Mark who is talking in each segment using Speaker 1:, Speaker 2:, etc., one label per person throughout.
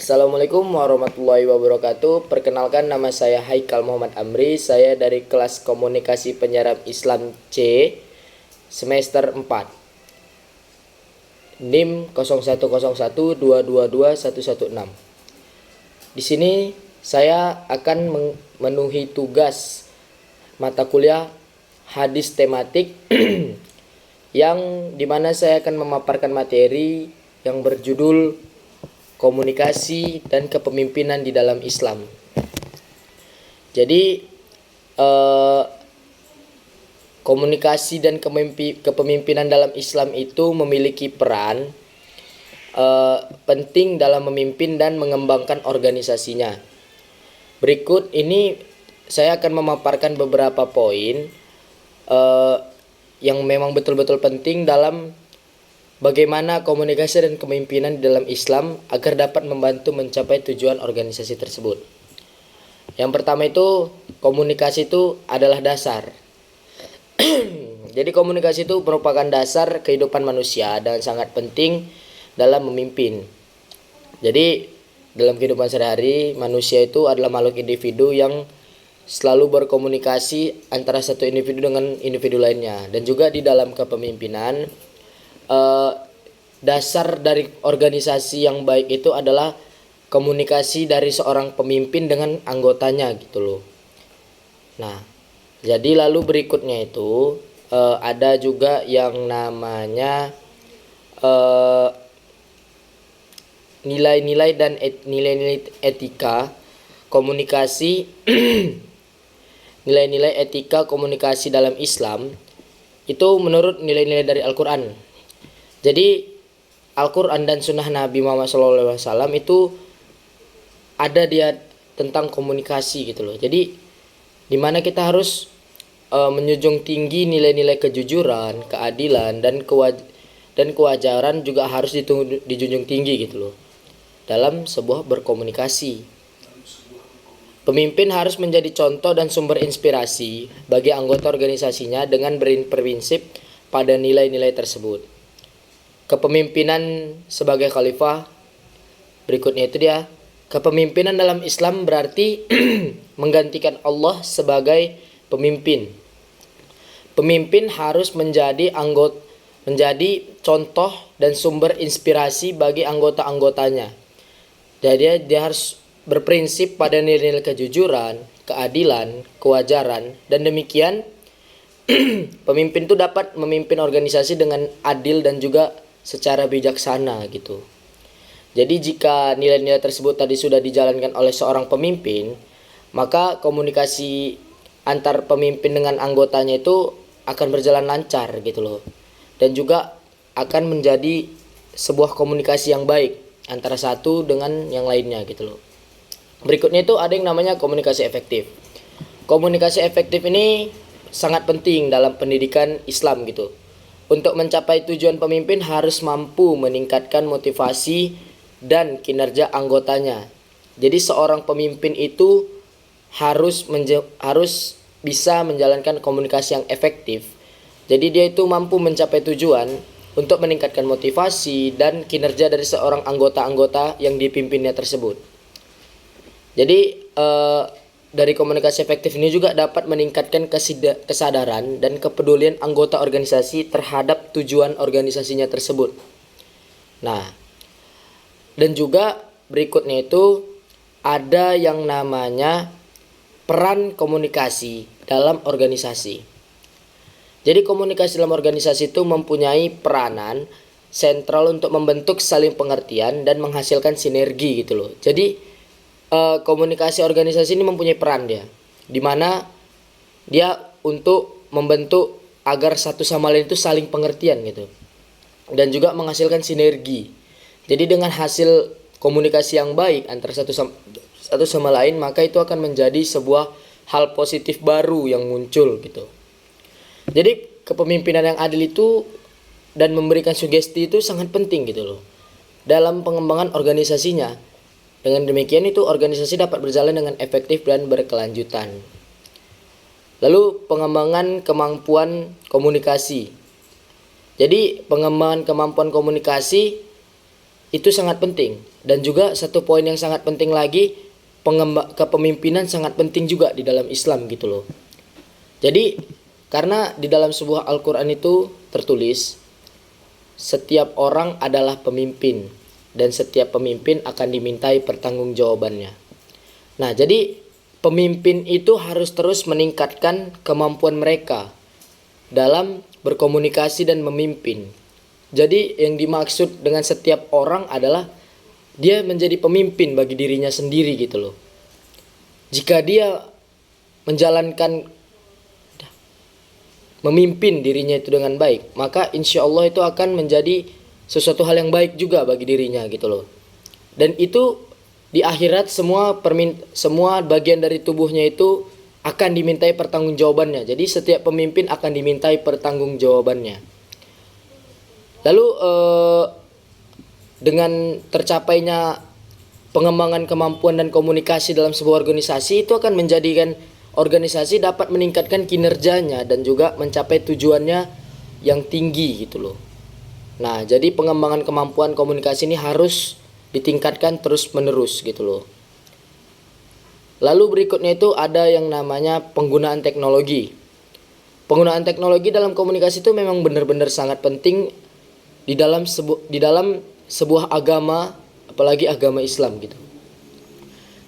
Speaker 1: Assalamualaikum warahmatullahi wabarakatuh. Perkenalkan, nama saya Haikal Muhammad Amri. Saya dari kelas Komunikasi Penyiaran Islam C semester 4. NIM 0101222116. Di sini saya akan memenuhi tugas mata kuliah hadis tematik yang dimana saya akan memaparkan materi yang berjudul komunikasi dan kepemimpinan di dalam Islam. Jadi komunikasi dan kepemimpinan dalam Islam itu memiliki peran penting dalam memimpin dan mengembangkan organisasinya. Berikut ini saya akan memaparkan beberapa poin yang memang betul-betul penting dalam bagaimana komunikasi dan kepemimpinan di dalam Islam agar dapat membantu mencapai tujuan organisasi tersebut. Yang pertama itu, komunikasi itu adalah dasar. Jadi komunikasi itu merupakan dasar kehidupan manusia dan sangat penting dalam memimpin. Jadi dalam kehidupan sehari-hari, manusia itu adalah makhluk individu yang selalu berkomunikasi antara satu individu dengan individu lainnya. Dan juga di dalam kepemimpinan, dasar dari organisasi yang baik itu adalah komunikasi dari seorang pemimpin dengan anggotanya gitu loh. Nah, jadi lalu berikutnya itu ada juga yang namanya nilai-nilai dan nilai-nilai etika komunikasi. Nilai-nilai etika komunikasi dalam Islam itu menurut nilai-nilai dari Al-Quran. Jadi Al-Quran dan Sunnah Nabi Muhammad SAW itu ada dia tentang komunikasi gitu loh. Jadi dimana kita harus menjunjung tinggi nilai-nilai kejujuran, keadilan dan kewajaran juga harus dijunjung tinggi gitu loh dalam sebuah berkomunikasi. Pemimpin harus menjadi contoh dan sumber inspirasi bagi anggota organisasinya dengan berprinsip pada nilai-nilai tersebut. Kepemimpinan sebagai khalifah, berikutnya itu dia. Kepemimpinan dalam Islam berarti menggantikan Allah sebagai pemimpin. Pemimpin harus menjadi contoh dan sumber inspirasi bagi anggota-anggotanya. Jadi dia harus berprinsip pada nilai-nilai kejujuran, keadilan, kewajaran, dan demikian pemimpin itu dapat memimpin organisasi dengan adil dan juga secara bijaksana gitu. Jadi jika nilai-nilai tersebut tadi sudah dijalankan oleh seorang pemimpin, maka komunikasi antar pemimpin dengan anggotanya itu akan berjalan lancar gitu loh. Dan juga akan menjadi sebuah komunikasi yang baik antara satu dengan yang lainnya gitu loh. Berikutnya itu ada yang namanya komunikasi efektif. Komunikasi efektif ini sangat penting dalam pendidikan Islam gitu. Untuk mencapai tujuan, pemimpin harus mampu meningkatkan motivasi dan kinerja anggotanya. Jadi seorang pemimpin itu harus bisa menjalankan komunikasi yang efektif. Jadi dia itu mampu mencapai tujuan untuk meningkatkan motivasi dan kinerja dari seorang anggota-anggota yang dipimpinnya tersebut. Jadi dari komunikasi efektif ini juga dapat meningkatkan kesadaran dan kepedulian anggota organisasi terhadap tujuan organisasinya tersebut. Nah, dan juga berikutnya itu ada yang namanya peran komunikasi dalam organisasi. Jadi komunikasi dalam organisasi itu mempunyai peranan sentral untuk membentuk saling pengertian dan menghasilkan sinergi gitu loh. Jadi komunikasi organisasi ini mempunyai peran dia, di mana dia untuk membentuk agar satu sama lain itu saling pengertian gitu, dan juga menghasilkan sinergi. Jadi dengan hasil komunikasi yang baik antara satu sama lain, maka itu akan menjadi sebuah hal positif baru yang muncul gitu. Jadi kepemimpinan yang adil itu dan memberikan sugesti itu sangat penting gitu loh dalam pengembangan organisasinya. Dengan demikian itu organisasi dapat berjalan dengan efektif dan berkelanjutan. Lalu pengembangan kemampuan komunikasi. Jadi pengembangan kemampuan komunikasi itu sangat penting Dan juga satu poin yang sangat penting lagi, kepemimpinan sangat penting juga di dalam Islam gitu loh. Jadi karena di dalam sebuah Al-Quran itu tertulis setiap orang adalah pemimpin dan setiap pemimpin akan dimintai pertanggungjawabannya. Nah, jadi pemimpin itu harus terus meningkatkan kemampuan mereka dalam berkomunikasi dan memimpin. Jadi yang dimaksud dengan setiap orang adalah dia menjadi pemimpin bagi dirinya sendiri gitu loh. Jika dia memimpin dirinya itu dengan baik, maka insya Allah itu akan menjadi sesuatu hal yang baik juga bagi dirinya gitu loh. Dan itu di akhirat semua bagian dari tubuhnya itu akan dimintai pertanggungjawabannya. Jadi setiap pemimpin akan dimintai pertanggungjawabannya. Lalu dengan tercapainya pengembangan kemampuan dan komunikasi dalam sebuah organisasi, itu akan menjadikan organisasi dapat meningkatkan kinerjanya dan juga mencapai tujuannya yang tinggi gitu loh. Nah, jadi pengembangan kemampuan komunikasi ini harus ditingkatkan terus menerus gitu loh. Lalu berikutnya itu ada yang namanya penggunaan teknologi. Penggunaan teknologi dalam komunikasi itu memang benar-benar sangat penting di dalam sebuah agama, apalagi agama Islam gitu.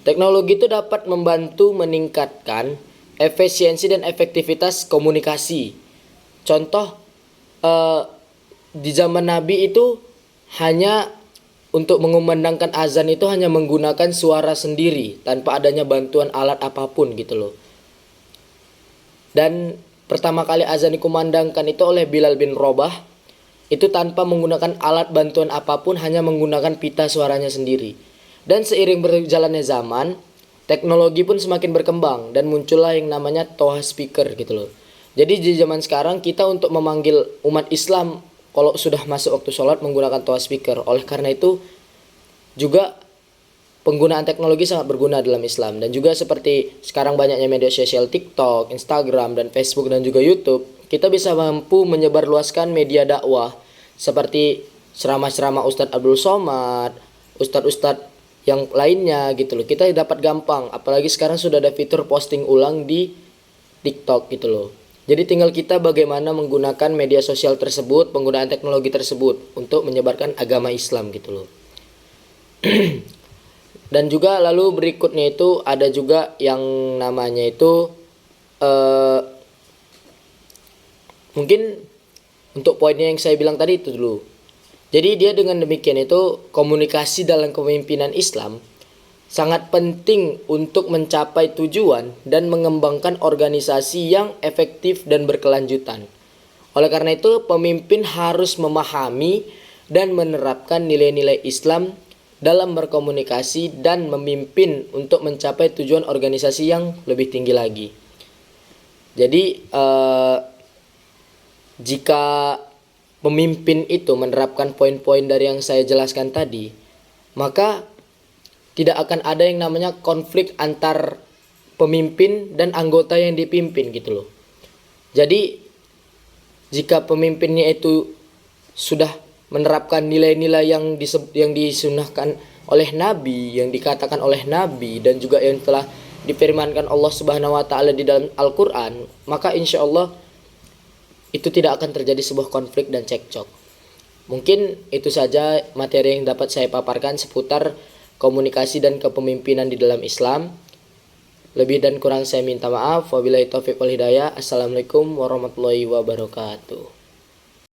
Speaker 1: Teknologi itu dapat membantu meningkatkan efisiensi dan efektivitas komunikasi. Contoh di zaman Nabi itu hanya untuk mengumandangkan azan itu hanya menggunakan suara sendiri tanpa adanya bantuan alat apapun gitu loh. Dan pertama kali azan dikumandangkan itu oleh Bilal bin Rabah itu tanpa menggunakan alat bantuan apapun, hanya menggunakan pita suaranya sendiri. Dan seiring berjalannya zaman, teknologi pun semakin berkembang dan muncullah yang namanya Toha speaker gitu loh. Jadi di zaman sekarang kita untuk memanggil umat Islam kalau sudah masuk waktu sholat menggunakan Toha speaker. Oleh karena itu juga penggunaan teknologi sangat berguna dalam Islam. Dan juga seperti sekarang banyaknya media sosial TikTok, Instagram, dan Facebook dan juga YouTube, kita bisa mampu menyebarluaskan media dakwah seperti ceramah-ceramah Ustadz Abdul Somad, Ustadz-Ustadz yang lainnya gitu loh. Kita dapat gampang, apalagi sekarang sudah ada fitur posting ulang di TikTok gitu loh. Jadi tinggal kita bagaimana menggunakan media sosial tersebut, penggunaan teknologi tersebut untuk menyebarkan agama Islam gitu loh. Dan juga lalu berikutnya itu ada juga yang namanya itu mungkin untuk poinnya yang saya bilang tadi itu dulu. Jadi dia dengan demikian itu komunikasi dalam kepemimpinan Islam sangat penting untuk mencapai tujuan dan mengembangkan organisasi yang efektif dan berkelanjutan. Oleh karena itu pemimpin harus memahami dan menerapkan nilai-nilai Islam dalam berkomunikasi dan memimpin untuk mencapai tujuan organisasi yang lebih tinggi lagi. Jadi jika pemimpin itu menerapkan poin-poin dari yang saya jelaskan tadi, maka tidak akan ada yang namanya konflik antar pemimpin dan anggota yang dipimpin gitu loh. Jadi jika pemimpinnya itu sudah menerapkan nilai-nilai yang disunahkan oleh Nabi, yang dikatakan oleh Nabi, dan juga yang telah difirmankan Allah Subhanahu wa taala di dalam Al-Qur'an, maka insya Allah itu tidak akan terjadi sebuah konflik dan cekcok. Mungkin itu saja materi yang dapat saya paparkan seputar komunikasi dan kepemimpinan di dalam Islam. Lebih dan kurang saya minta maaf. Wabillahi taufiq wal hidayah. Assalamualaikum warahmatullahi wabarakatuh.